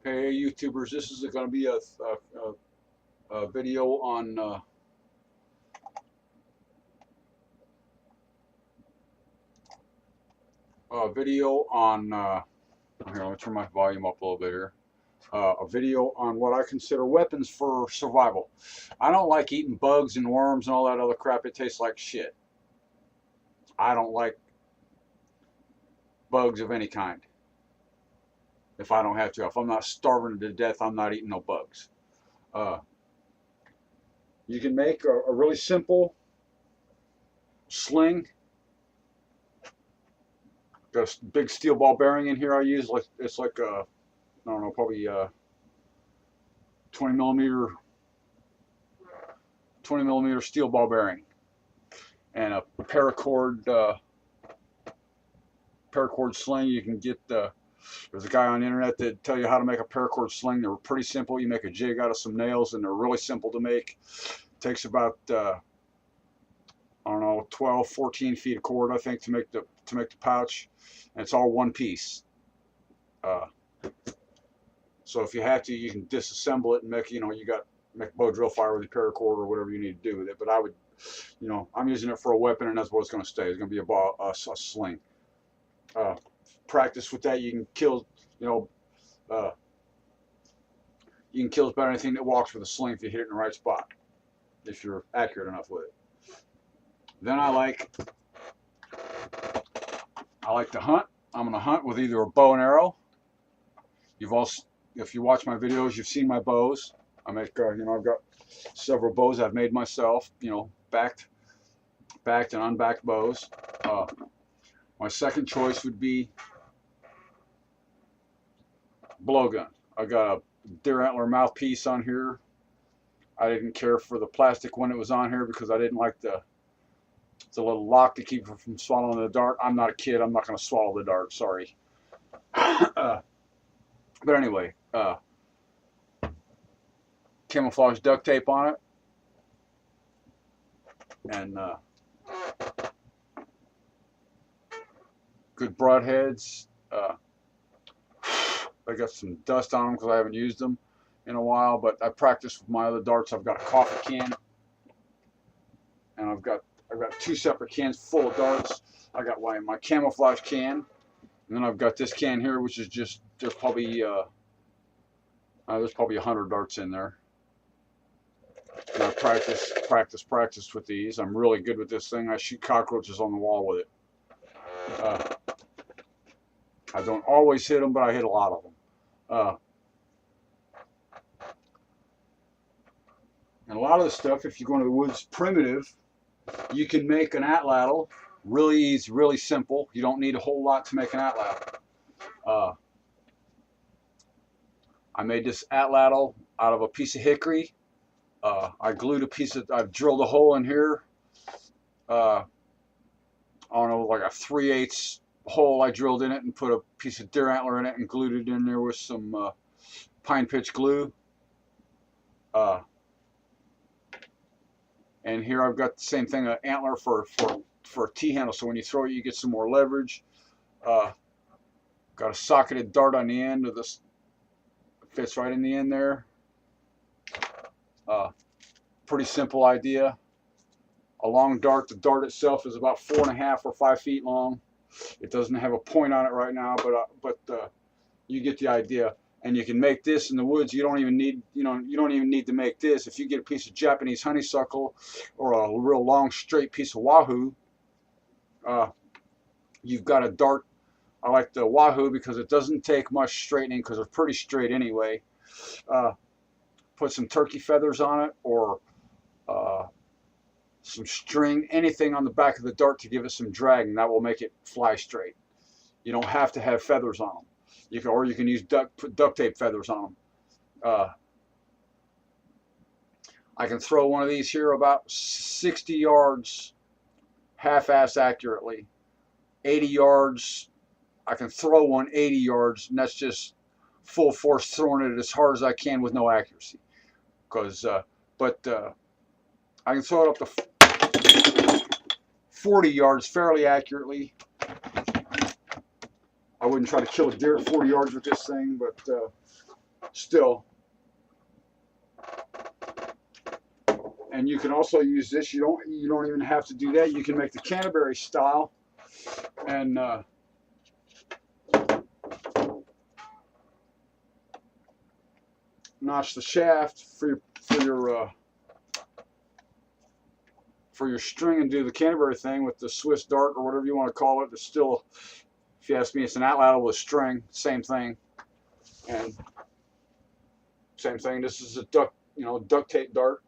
Hey YouTubers, this is going to be a video on here. Let me turn my volume up a little bit here. A video on what I consider weapons for survival. I don't like eating bugs and worms and all that other crap. It tastes like shit. I don't like bugs of any kind. If I don't have to, if I'm not starving to death, I'm not eating no bugs. Uh, you can make a really simple sling. Got a big steel ball bearing in here I use. Like it's like I don't know, probably 20 millimeter steel ball bearing, and a paracord sling. You can get there's a guy on the internet that tell you how to make a paracord sling. They're pretty simple. You make a jig out of some nails, and they're really simple to make. Takes about I don't know, 12, 14 feet of cord, I think, to make the pouch, and it's all one piece. So if you have to, you can disassemble it and make, make a bow drill fire with your paracord or whatever you need to do with it. But I would, I'm using it for a weapon, and that's what it's going to stay. It's going to be a sling. Practice with that. You can kill, you can kill about anything that walks with a sling if you hit it in the right spot, if you're accurate enough with it. Then I like to hunt. I'm going to hunt with either a bow and arrow. If you watch my videos, you've seen my bows. I make, I've got several bows I've made myself. Backed and unbacked bows. My second choice would be blowgun. I got a deer antler mouthpiece on here. I didn't care for the plastic one that was on here because I didn't like the little lock to keep it from swallowing the dart. I'm not a kid. I'm not going to swallow the dart. Sorry. But anyway, camouflage duct tape on it, and good broadheads. I got some dust on them because I haven't used them in a while, but I practiced with my other darts. I've got a coffee can, and I've got 2 separate cans full of darts. I got my camouflage can, and then I've got this can here, which is there's probably 100 darts in there. And I practice with these. I'm really good with this thing. I shoot cockroaches on the wall with it. I don't always hit them, but I hit a lot of them. And a lot of the stuff, if you go into the woods primitive, you can make an atlatl really easy, really simple. You don't need a whole lot to make an atlatl. I made this atlatl out of a piece of hickory. I've drilled a hole in here. I don't know, like a 3/8 hole I drilled in it, and put a piece of deer antler in it and glued it in there with some pine pitch glue. And here I've got the same thing, an antler for a T-handle, so when you throw it, you get some more leverage. Got a socketed dart on the end of this, fits right in the end there. Pretty simple idea. A long dart. The dart itself is about 4.5 or 5 feet long. It doesn't have a point on it right now, but you get the idea. And you can make this in the woods. You don't even need, you don't even need to make this. If you get a piece of Japanese honeysuckle or a real long straight piece of wahoo, you've got a dart. I like the wahoo because it doesn't take much straightening because it's pretty straight anyway. Put some turkey feathers on it, or some string, anything on the back of the dart to give it some drag, and that will make it fly straight. You don't have to have feathers on them. You can use duct tape feathers on them. I can throw one of these here about 60 yards half-ass accurately. 80 yards, I can throw one 80 yards, and that's just full force throwing it as hard as I can with no accuracy. But I can throw it up to 40 yards fairly accurately. I wouldn't try to kill a deer at 40 yards with this thing, but still. And you can also use this. You don't even have to do that. You can make the Canterbury style and notch the shaft for your string and do the Canterbury thing with the Swiss dart or whatever you want to call it. It's still, if you ask me, it's an atlatl with string. Same thing. And same thing. This is a duct tape dart.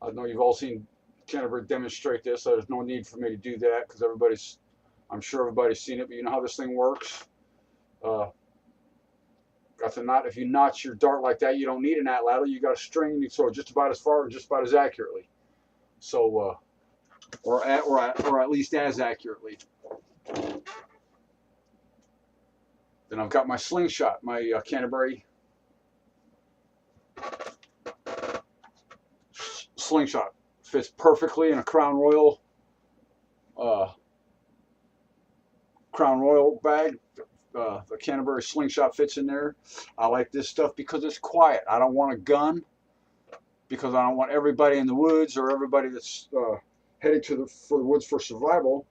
I know you've all seen Canterbury demonstrate this, so there's no need for me to do that because I'm sure everybody's seen it, but you know how this thing works. Got the knot. If you notch your dart like that, you don't need an atlatl. You got a string, and you throw it just about as far, just about as accurately. So, or at least as accurately. Then I've got my slingshot, my Canterbury slingshot. Fits perfectly in a Crown Royal bag. The Canterbury slingshot fits in there. I like this stuff because it's quiet. I don't want a gun because I don't want everybody in the woods or everybody that's headed for the woods for survival.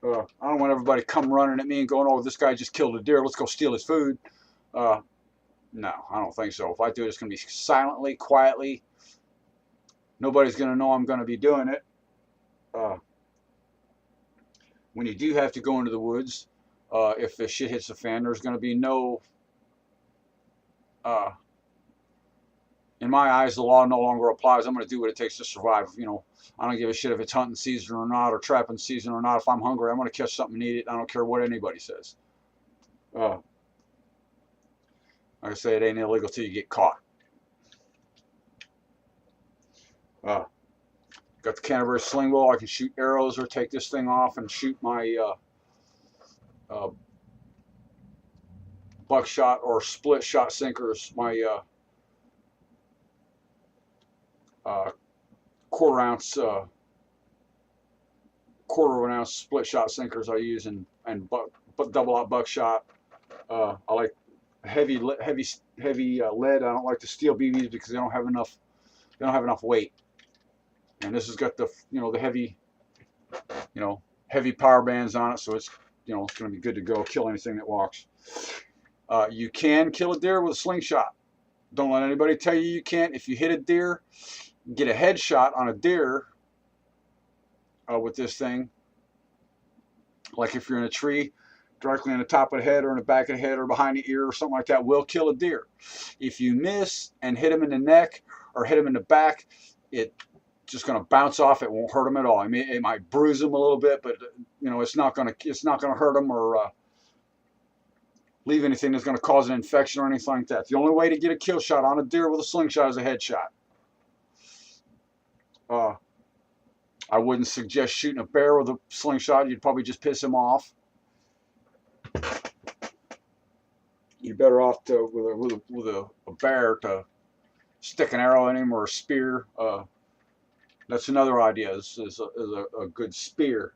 I don't want everybody come running at me and going, "Oh, this guy just killed a deer. Let's go steal his food." No, I don't think so. If I do it, it's going to be silently, quietly. Nobody's going to know I'm going to be doing it. When you do have to go into the woods, if the shit hits the fan, there's going to be no, in my eyes, the law no longer applies. I'm going to do what it takes to survive. I don't give a shit if it's hunting season or not, or trapping season or not. If I'm hungry, I'm going to catch something and eat it. I don't care what anybody says. Like I say, it ain't illegal till you get caught. Got the Canterbury sling bow. I can shoot arrows or take this thing off and shoot my buckshot or split shot sinkers. My quarter of an ounce split shot sinkers I use and double out buckshot. I like heavy lead. I don't like the steel BBs because they don't have enough weight. And this has got the the heavy power bands on it, so it's it's going to be good to go. Kill anything that walks. You can kill a deer with a slingshot. Don't let anybody tell you can't. If you hit a deer, get a headshot on a deer with this thing. Like if you're in a tree, directly on the top of the head or in the back of the head or behind the ear or something like that, will kill a deer. If you miss and hit him in the neck or hit him in the back, it's just going to bounce off. It won't hurt him at all. I mean, it might bruise him a little bit, but it's not going to hurt him or leave anything that's going to cause an infection or anything like that. The only way to get a kill shot on a deer with a slingshot is a headshot. I wouldn't suggest shooting a bear with a slingshot. You'd probably just piss him off. You're better off with a bear to stick an arrow in him or a spear. That's another idea. Is a good spear.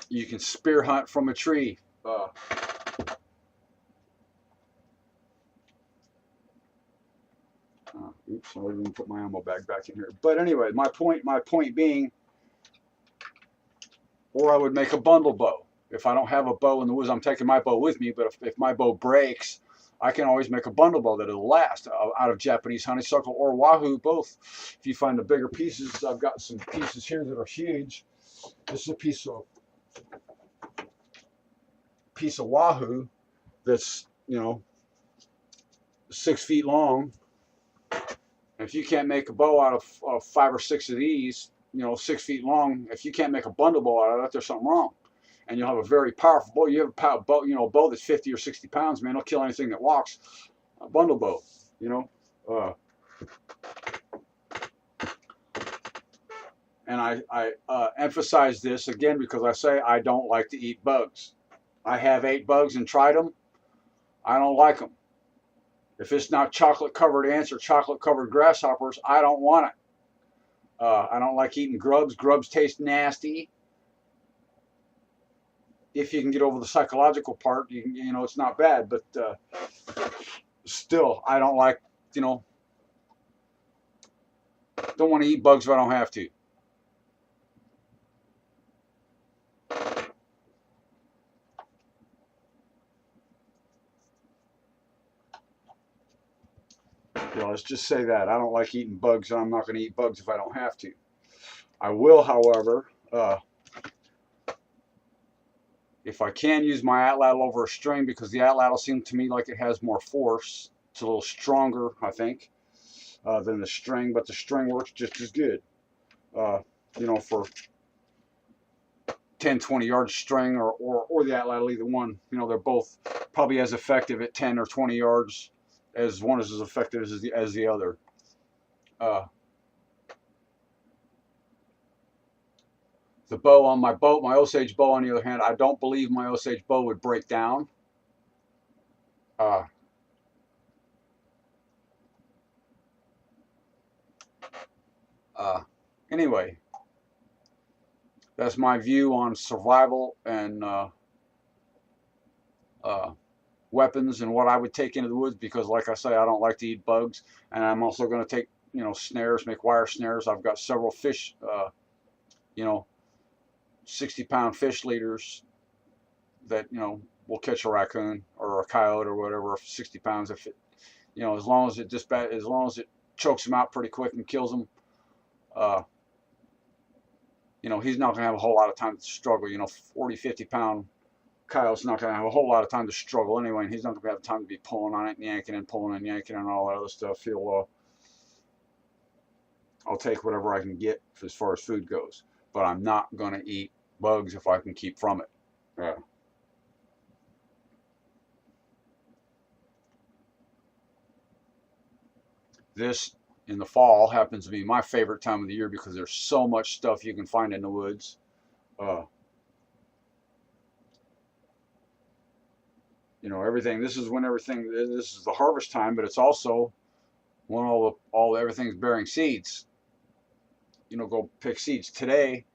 You can spear hunt from a tree. Oops, I didn't put my ammo bag back in here. But anyway, my point being, or I would make a bundle bow. If I don't have a bow in the woods, I'm taking my bow with me. But if my bow breaks, I can always make a bundle bow that'll last out of Japanese honeysuckle or wahoo, both. If you find the bigger pieces, I've got some pieces here that are huge. This is a piece of wahoo that's 6 feet long. If you can't make a bow out of 5 or 6 of these, 6 feet long, if you can't make a bundle bow out of that, there's something wrong. And you'll have a very powerful bow. You have a bow, a bow that's 50 or 60 pounds, man. It'll kill anything that walks. A bundle bow, And I emphasize this again because I say I don't like to eat bugs. I have ate bugs and tried them. I don't like them. If it's not chocolate-covered ants or chocolate-covered grasshoppers, I don't want it. I don't like eating grubs. Grubs taste nasty. If you can get over the psychological part, you know, it's not bad. But still, I don't like, you know, don't want to eat bugs if I don't have to. You know, let's just say that. I don't like eating bugs, and I'm not going to eat bugs if I don't have to. I will, however, if I can, use my atlatl over a string, because the atlatl seems to me like it has more force. It's a little stronger, I think, than the string, but the string works just as good. You know, for 10, 20 yard string or the atlatl, either one. You know, they're both probably as effective at 10 or 20 yards as one is as effective as the other. The bow on my boat, my Osage bow, on the other hand, I don't believe my Osage bow would break down. Uh, anyway, that's my view on survival and weapons and what I would take into the woods, because like I say, I don't like to eat bugs, and I'm also going to take, you know, snares, make wire snares. I've got several fish, you know, 60-pound fish leaders that, you know, will catch a raccoon or a coyote or whatever, 60 pounds. If it, you know, as long as it chokes him out pretty quick and kills him, you know, he's not going to have a whole lot of time to struggle. You know, 40, 50-pound coyote's not going to have a whole lot of time to struggle anyway, and he's not going to have time to be pulling on it and yanking and pulling and yanking and all that other stuff. I'll take whatever I can get as far as food goes, but I'm not going to eat bugs if I can keep from it. This in the fall happens to be my favorite time of the year, because there's so much stuff you can find in the woods. You know, everything. This is when everything. This is the harvest time, but it's also when everything's bearing seeds. You know, go pick seeds today.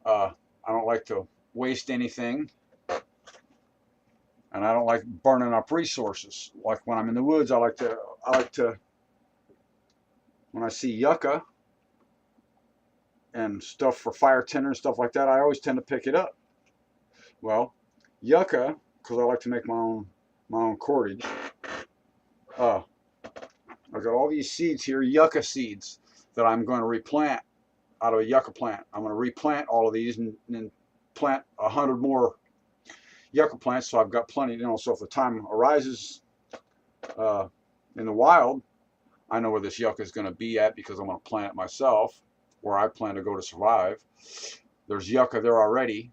I don't like to waste anything, and I don't like burning up resources. Like when I'm in the woods, I like to when I see yucca and stuff for fire tinder and stuff like that, I always tend to pick it up. Well, yucca, because I like to make my own cordage. I've got all these seeds here, yucca seeds, that I'm going to replant out of a yucca plant. I'm going to replant all of these and plant 100 more yucca plants, so I've got plenty. You know, so if the time arises in the wild, I know where this yucca is going to be at, because I'm going to plant it myself, where I plan to go to survive. There's yucca there already,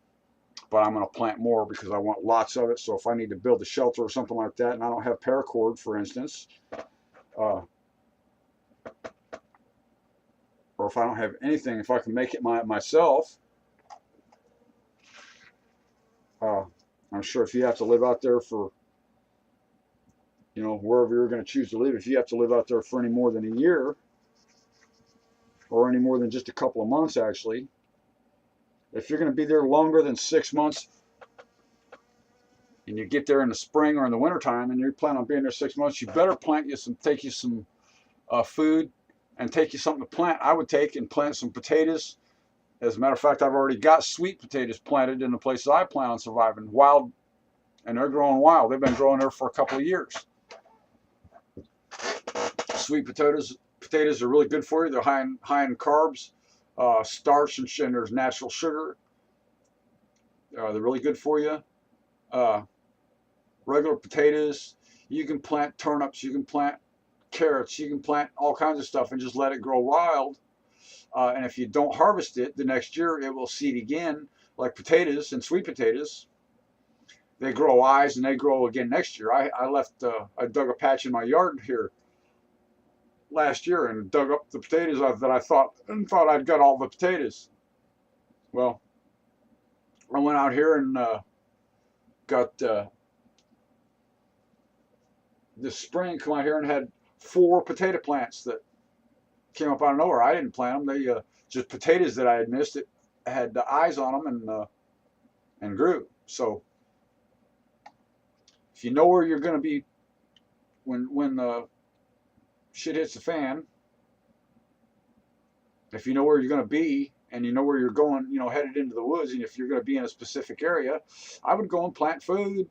but I'm going to plant more because I want lots of it. So if I need to build a shelter or something like that, and I don't have paracord, for instance, or if I don't have anything, if I can make it myself, I'm sure if you have to live out there for, you know, wherever you're going to choose to live, if you have to live out there for any more than a year, or any more than just a couple of months, actually, if you're going to be there longer than 6 months, and you get there in the spring or in the wintertime, and you plan on being there 6 months, you better take you some food, and take you something to plant. I would take and plant some potatoes. As a matter of fact, I've already got sweet potatoes planted in the places I plan on surviving, wild, and they're growing wild. They've been growing there for a couple of years. Sweet potatoes are really good for you. They're high in carbs, starch, and there's natural sugar. They're really good for you. Regular potatoes, you can plant turnips, you can plant carrots, you can plant all kinds of stuff and just let it grow wild. And if you don't harvest it the next year, it will seed again, like potatoes and sweet potatoes. They grow eyes and they grow again next year. I dug a patch in my yard here last year and dug up the potatoes that I thought I'd got all the potatoes. Well, I went out here and got this spring, come out here and had 4 potato plants that came up out of nowhere. I didn't plant them. They just potatoes that I had missed that had the eyes on them and grew. So if you know where you're going to be when the shit hits the fan, if you know where you're going to be and you know where you're going, you know, headed into the woods, and if you're going to be in a specific area, I would go and plant food.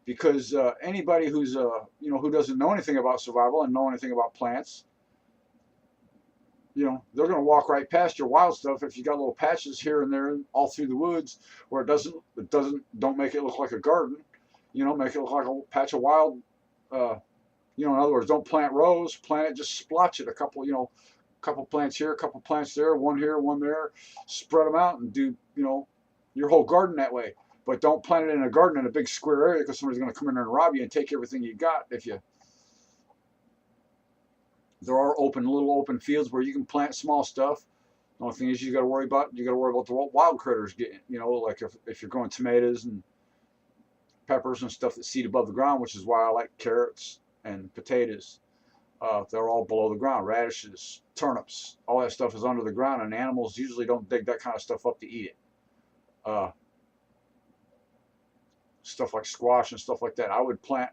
Because anybody who's you know, who doesn't know anything about survival and know anything about plants, you know, they're going to walk right past your wild stuff if you got little patches here and there all through the woods where don't make it look like a garden. You know, make it look like a patch of wild. You know, in other words, don't plant rows. Plant it, just splotch it. A couple, you know, couple plants here, a couple plants there, one here, one there. Spread them out and do, you know, your whole garden that way. But don't plant it in a garden in a big square area, because somebody's going to come in there and rob you and take everything you got. There are little open fields where you can plant small stuff. The only thing is you got to worry about the wild critters getting, you know, like if you're growing tomatoes and peppers and stuff that seed above the ground, which is why I like carrots and potatoes. They're all below the ground. Radishes, turnips, all that stuff is under the ground, and animals usually don't dig that kind of stuff up to eat it. Stuff like squash and stuff like that. I would plant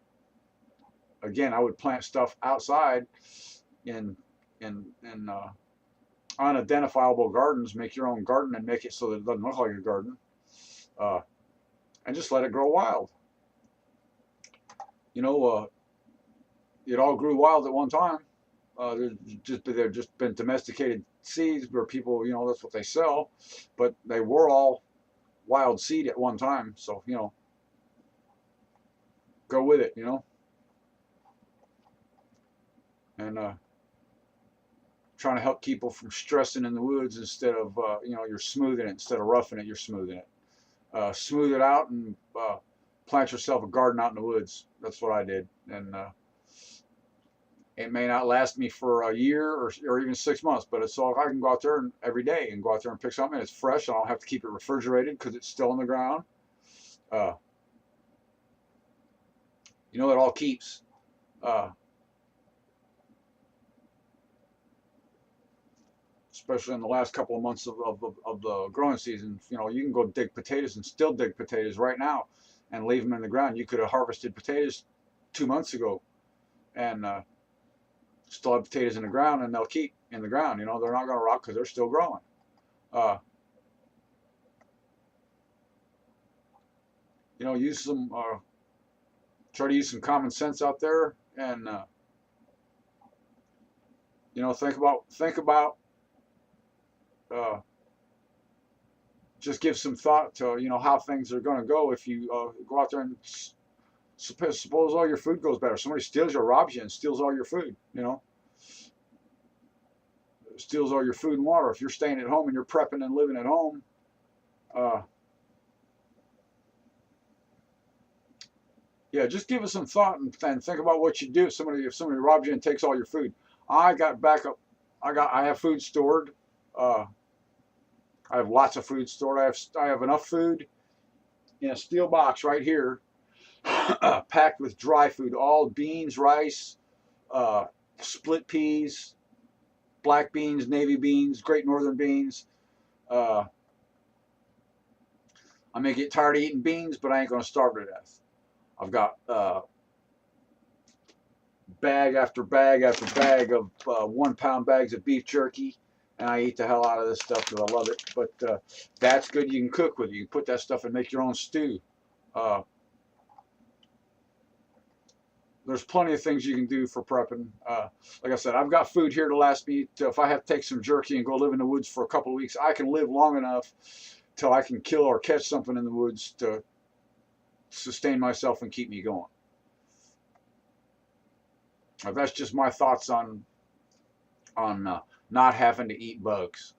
stuff outside in unidentifiable gardens. Make your own garden and make it so that it doesn't look like a garden, and just let it grow wild. You know, it all grew wild at one time. They've just been domesticated seeds where people, you know, that's what they sell, but they were all wild seed at one time. So, you know, go with it, you know, and trying to help people from stressing in the woods instead of, you know, you're smoothing it instead of roughing it. You're smoothing it. Smooth it out and plant yourself a garden out in the woods. That's what I did, and it may not last me for a year or even 6 months, but it's all I can go out there every day and go out there and pick something. And it's fresh. I don't have to keep it refrigerated because it's still in the ground. You know, it all keeps. Especially in the last couple of months of the growing season, you know, you can go dig potatoes and still dig potatoes right now and leave them in the ground. You could have harvested potatoes 2 months ago and still have potatoes in the ground, and they'll keep in the ground. You know, they're not going to rot because they're still growing. You know, try to use some common sense out there, and you know, think about just give some thought to, you know, how things are going to go if you go out there and suppose all your food goes better. Somebody steals you or robs you and steals all your food, you know, steals all your food and water. If you're staying at home and you're prepping and living at home, yeah, just give it some thought and think about what you do if somebody robs you and takes all your food. I got backup. I have food stored. I have lots of food stored. I have enough food in a steel box right here, packed with dry food, all beans, rice, split peas, black beans, navy beans, great northern beans. I may get tired of eating beans, but I ain't going to starve to death. I've got bag after bag after bag of 1 pound bags of beef jerky, and I eat the hell out of this stuff because I love it. But that's good. You can cook with it. You can put that stuff and make your own stew. There's plenty of things you can do for prepping. Like I said, I've got food here to last me. If I have to take some jerky and go live in the woods for a couple of weeks, I can live long enough till I can kill or catch something in the woods to sustain myself and keep me going. That's just my thoughts on not having to eat bugs.